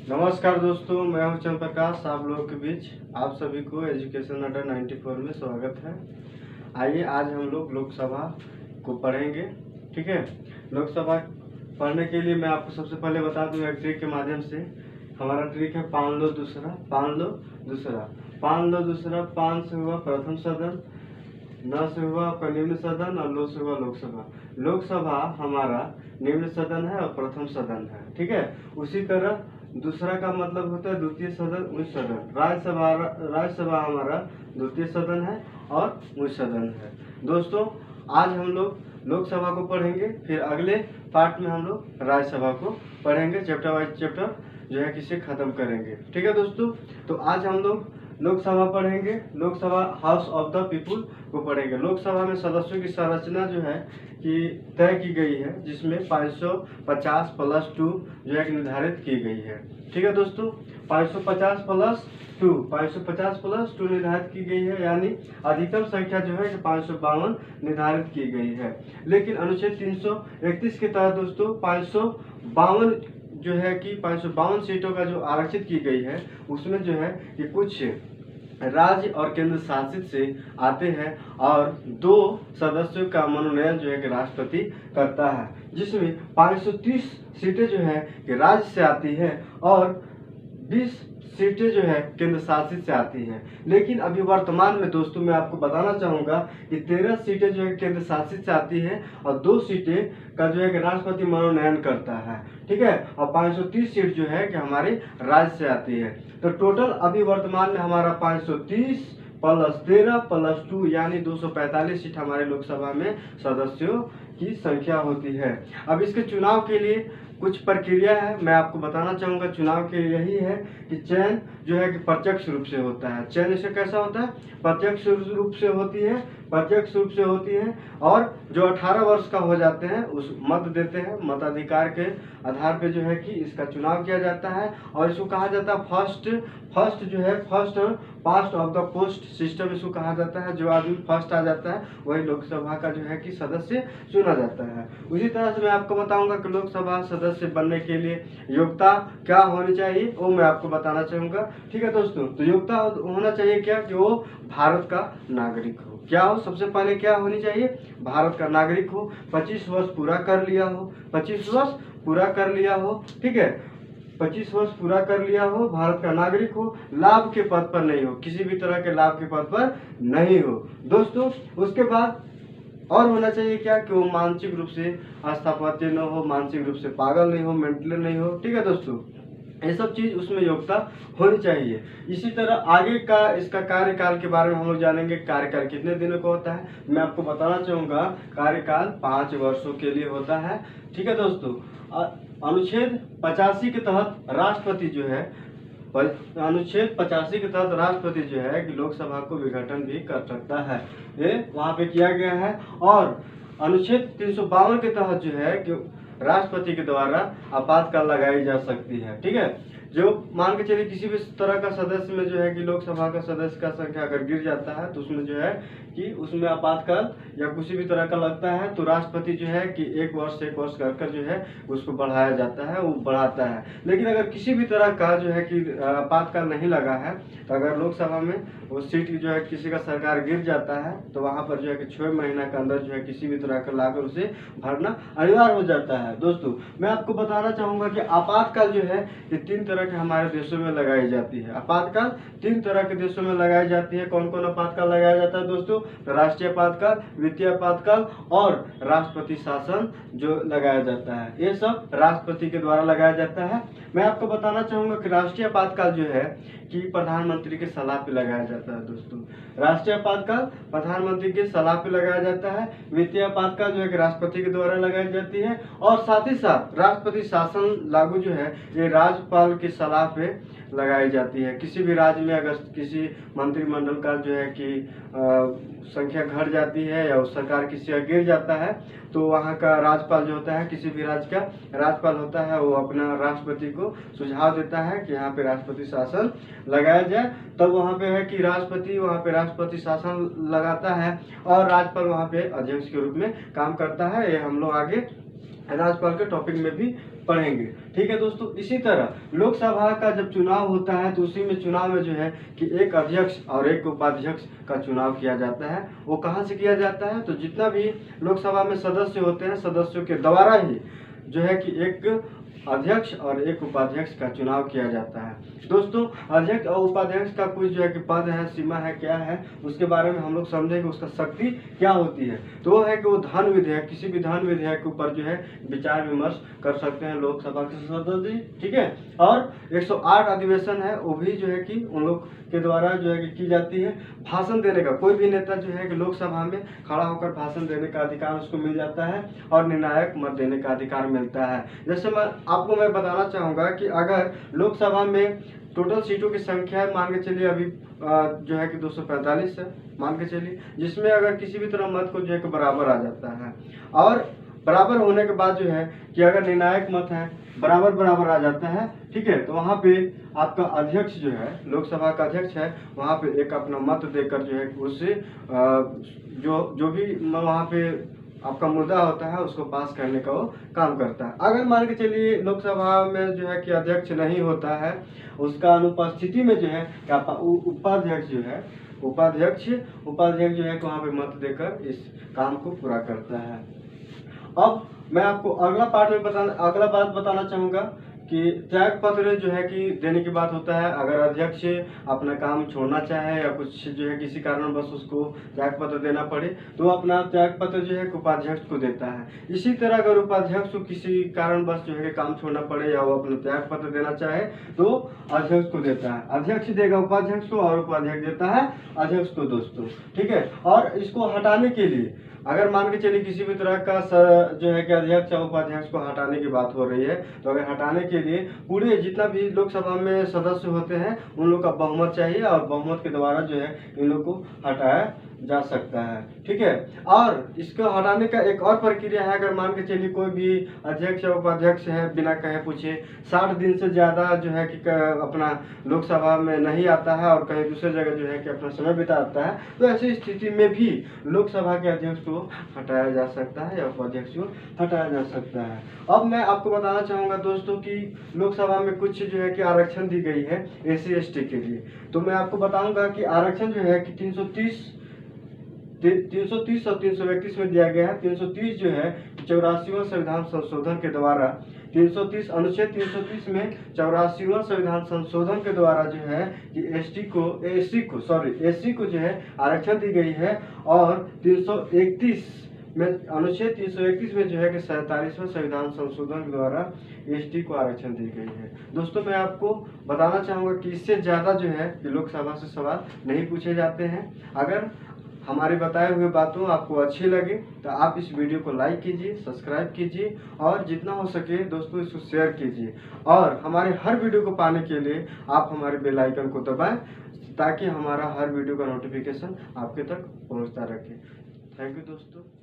नमस्कार दोस्तों, मैं हूं चंद्र प्रकाश। आप लोगों के बीच आप सभी को एजुकेशन अड्डा 94 में स्वागत है। आइए आज हम लोग लोकसभा को पढ़ेंगे। ठीक है, लोकसभा पढ़ने के लिए मैं आपको सबसे पहले बता दूं एक ट्रिक के माध्यम से। हमारा ट्रिक है 5 लो दूसरा, 5 लो दूसरा, 5 लो दूसरा। 5 से हुआ प्रथम सदन, न से हुआ आपका निम्न सदन और लो से हुआ लोकसभा। लोकसभा हमारा निम्न सदन है और प्रथम सदन है। ठीक है, उसी तरह दूसरा का मतलब होता है द्वितीय सदन, उच्च सदन। राज्यसभा हमारा द्वितीय सदन है और उच्च सदन है। दोस्तों आज हम लोग लोकसभा को पढ़ेंगे, फिर अगले पार्ट में हम लोग राज्यसभा को पढ़ेंगे। चैप्टर वाइज चैप्टर जो है किसे खत्म करेंगे। ठीक है दोस्तों, तो आज हम लोग लोकसभा पढ़ेंगे। Lok Sabha house of the people को पढ़ेंगे। लोकसभा में सदस्यों की संरचना जो है कि तय की गई है, जिसमें 550 + 2 जो है निर्धारित की गई है। ठीक है दोस्तों, 550 + 2 550 + 2 निर्धारित की गई है, यानी अधिकतम संख्या जो है 552 निर्धारित की गई है। लेकिन अनुच्छेद 331 के तहत दोस्तों 552 जो है कि 552 सीटों का जो आरक्षित की गई है, उसमें जो है कि कुछ राज्य और केंद्र शासित से आते हैं और 2 सदस्यों का मनोनयन जो है कि राष्ट्रपति करता है, जिसमें 530 सीटें जो है कि राज्य से आती है और 20 सीटें जो है केंद्र शासित से आती हैं। लेकिन अभी वर्तमान में दोस्तों मैं आपको बताना चाहूँगा कि 13 सीटें जो है केंद्र शासित से आती हैं और 2 सीटें का जो है कि राष्ट्रपति मनोनयन करता है। ठीक है, और 530 सीट जो है कि हमारे राज्य से आती है। तो टोटल अभी वर्तमान में हमारा 530 + 13 + 2 यानी 245 सीट हमारे लोकसभा में सदस्यों की संख्या होती है। अब इसके चुनाव के लिए कुछ प्रक्रिया है, मैं आपको बताना चाहूँगा। चुनाव के यही है कि चयन जो है कि प्रत्यक्ष रूप से होता है। चयन इससे कैसा होता है? प्रत्यक्ष रूप से होती है, प्रत्यक्ष रूप से होती है। और जो 18 वर्ष का हो जाते हैं उस मत देते हैं, मताधिकार के आधार पे जो है कि इसका चुनाव किया जाता है। और इसको कहा जाता है फर्स्ट जो है first past of the post system इसको कहा जाता है। जो आदमी फर्स्ट आ जाता है वही लोकसभा का जो है कि सदस्य चुना जाता है। उसी तरह से मैं आपको बताऊंगा कि लोकसभा सदस्य बनने के लिए योग्यता क्या होनी चाहिए, वो मैं आपको बताना चाहूंगा। ठीक है दोस्तों, तो योग्यता होना चाहिए क्या कि वो भारत का नागरिक हो। क्या हो? सबसे पहले क्या होनी चाहिए? भारत का नागरिक हो, 25 वर्ष पूरा कर लिया हो, 25 वर्ष पूरा कर लिया हो। ठीक है, 25 वर्ष पूरा कर लिया हो, भारत का नागरिक हो, लाभ के पद पर नहीं हो, किसी भी तरह के लाभ के पद पर नहीं हो दोस्तों। उसके बाद और होना चाहिए क्या कि वो मानसिक रूप से अस्थापत्य न हो, मानसिक रूप से पागल नहीं हो, मेंटल नहीं हो। ठीक है दोस्तों, ये सब चीज उसमें योग्यता होनी चाहिए। इसी तरह आगे का इसका कार्यकाल के बारे में हम लोग जानेंगे। कार्यकाल कितने दिनों का होता है मैं आपको बताना चाहूंगा। कार्यकाल 5 वर्षों के लिए होता है। ठीक है दोस्तों, अनुच्छेद 85 के तहत राष्ट्रपति जो है अनुच्छेद 85 के तहत राष्ट्रपति जो है कि लोकसभा को विघटन भी कर सकता है, ये वहां पे किया गया है। और अनुच्छेद 352 के तहत जो है कि राष्ट्रपति के द्वारा आपातकाल लगाई जा सकती है। ठीक है, जो मान के चलिए किसी भी तरह का सदस्य में जो है कि लोकसभा का सदस्य का संख्या अगर गिर जाता है तो उसमें जो है कि उसमें आपातकाल या किसी भी तरह का लगता है तो राष्ट्रपति जो है कि 1 वर्ष कर जो है उसको बढ़ाया जाता है, वो बढ़ाता है। लेकिन अगर किसी भी तरह का जो है कि आपातकाल नहीं लगा है तो अगर लोकसभा में वो सीट जो है किसी का सरकार गिर जाता है तो वहां पर जो है कि 6 महीना के अंदर जो है किसी भी तरह का लाकर उसे भरना अनिवार्य हो जाता है। दोस्तों मैं आपको बताना चाहूंगा कि आपातकाल जो है ये 3 तरह के हमारे देशों में लगाई जाती है। आपातकाल 3 तरह के देशों में लगाई जाती है। कौन कौन आपातकाल लगाया जाता है दोस्तों? तो राष्ट्रीय आपातकाल, वित्तीय आपातकाल और राष्ट्रपति शासन जो लगाया जाता है, ये सब राष्ट्रपति के द्वारा लगाया जाता है। मैं आपको बताना चाहूंगा कि राष्ट्रीय आपातकाल जो है कि प्रधानमंत्री के सलाह पे लगाया जाता है। दोस्तों राष्ट्रीय आपातकाल प्रधानमंत्री के सलाह पे लगाया जाता है। वित्तीय आपातकाल जो है कि राष्ट्रपति के द्वारा लगाई जाती है। और साथ ही साथ राष्ट्रपति शासन लागू जो है ये राज्यपाल की सलाह पे लगाई जाती है। किसी भी राज्य में अगर किसी मंत्रिमंडल का जो है कि संख्या घट जाती है या उस सरकार किसी का गिर जाता है तो वहाँ का राज्यपाल जो होता है, किसी भी राज्य का राज्यपाल होता है, वो अपना राष्ट्रपति को सुझाव देता है कि यहाँ पे राष्ट्रपति शासन लगाया जाए। तब वहाँ पे है कि राष्ट्रपति वहाँ पे राष्ट्रपति शासन लगाता है और राज्यपाल वहाँ पे अध्यक्ष के रूप में काम करता है। ये हम लोग आगे राज्यपाल के टॉपिक में भी पढ़ेंगे। ठीक है दोस्तों, इसी तरह लोकसभा का जब चुनाव होता है तो उसी में चुनाव में जो है कि एक अध्यक्ष और एक उपाध्यक्ष का चुनाव किया जाता है। वो कहाँ से किया जाता है, तो जितना भी लोकसभा में सदस्य होते हैं सदस्यों के द्वारा ही जो है कि एक अध्यक्ष और एक उपाध्यक्ष का चुनाव किया जाता है। दोस्तों, अध्यक्ष और उपाध्यक्ष का कुछ जो है कि पद है, सीमा है, क्या है, उसके बारे में हम लोग समझेंगे, उसका शक्ति क्या होती है। तो वो है कि वो धन विधेयक, किसी भी धन विधेयक के ऊपर जो है विचार विमर्श कर सकते हैं लोकसभा के सदस्य। ठीक है, और 108 अधिवेशन है, वो भी जो है कि उन लोग के द्वारा जो है कि की जाती है। भाषण देने का, कोई भी नेता जो है कि लोकसभा में खड़ा होकर भाषण देने का अधिकार उसको मिल जाता है और निर्णायक मत देने का अधिकार मिलता है। जैसे मैं बताना चाहूँगा कि अगर लोकसभा में टोटल सीटों की संख्या मान के चलिए अभी जो है कि 245 है मान के चलिए, जिसमें अगर किसी भी तरह मत को जो है कि बराबर आ जाता है, और बराबर होने के बाद जो है कि अगर निर्णायक मत है बराबर आ जाता है, ठीक है, तो वहाँ पे आपका अध्यक्ष जो है, लोकसभा का अध्यक्ष है, वहाँ पे एक अपना मत देकर जो है उससे जो भी वहाँ पे आपका मुद्दा होता है उसको पास करने का वो काम करता है। अगर मान के चलिए लोकसभा में जो है कि अध्यक्ष नहीं होता है, उसका अनुपस्थिति में जो है उपाध्यक्ष जो है उपाध्यक्ष जो है वहाँ पे मत देकर इस काम को पूरा करता है। अब मैं आपको अगला बात बताना चाहूँगा कि त्याग पत्र जो है कि देने की बात होता है। अगर अध्यक्ष अपना काम छोड़ना चाहे या कुछ जो है किसी कारणवश उसको त्याग पत्र देना पड़े तो वो अपना त्याग पत्र जो है उपाध्यक्ष को देता है। इसी तरह अगर उपाध्यक्ष को किसी कारणवश जो है कि काम छोड़ना पड़े या वो अपना त्याग पत्र देना चाहे तो अध्यक्ष को देता है। अध्यक्ष देगा उपाध्यक्ष को और उपाध्यक्ष देता है अध्यक्ष को दोस्तों। ठीक है, और इसको हटाने के लिए अगर मान के चलिए किसी भी तरह का जो है कि अध्यक्ष या उपाध्यक्ष को हटाने की बात हो रही है, तो अगर हटाने के लिए पूरे जितना भी लोकसभा में सदस्य होते हैं उन लोग का बहुमत चाहिए और बहुमत के द्वारा जो है इन लोग को हटाया जा सकता है। ठीक है, और इसको हटाने का एक और प्रक्रिया है। अगर मान के चलिए कोई भी अध्यक्ष या उपाध्यक्ष है बिना कहे पूछे 60 दिन से ज़्यादा जो है कि अपना लोकसभा में नहीं आता है और कहीं दूसरी जगह जो है कि अपना समय बिताता है, तो ऐसी स्थिति में भी लोकसभा के अध्यक्ष को हटाया जा सकता है या उपाध्यक्ष को हटाया जा सकता है। अब मैं आपको बताना चाहूँगा दोस्तों कि लोकसभा में कुछ जो है कि आरक्षण दी गई है SC/ST के लिए। तो मैं आपको बताऊँगा कि आरक्षण जो है कि 330 और 331 में दिया गया है। 330 जो है 84वां संविधान संशोधन के द्वारा 330 अनुच्छेद 330 में 84वां संविधान संशोधन के द्वारा जो है कि एससी को जो है आरक्षण दी गई है, और 331 में अनुच्छेद 331 में जो है कि 47वां संविधान संशोधन के द्वारा ST को आरक्षण दी गई है। दोस्तों, मैं आपको बताना चाहूँगा कि इससे ज़्यादा जो है कि लोकसभा से सवाल नहीं पूछे जाते हैं। अगर हमारे बताए हुए बातों आपको अच्छी लगे तो आप इस वीडियो को लाइक कीजिए, सब्सक्राइब कीजिए और जितना हो सके दोस्तों इसको शेयर कीजिए, और हमारे हर वीडियो को पाने के लिए आप हमारे बेल आइकन को दबाएं ताकि हमारा हर वीडियो का नोटिफिकेशन आपके तक पहुंचता रहे। थैंक यू दोस्तों।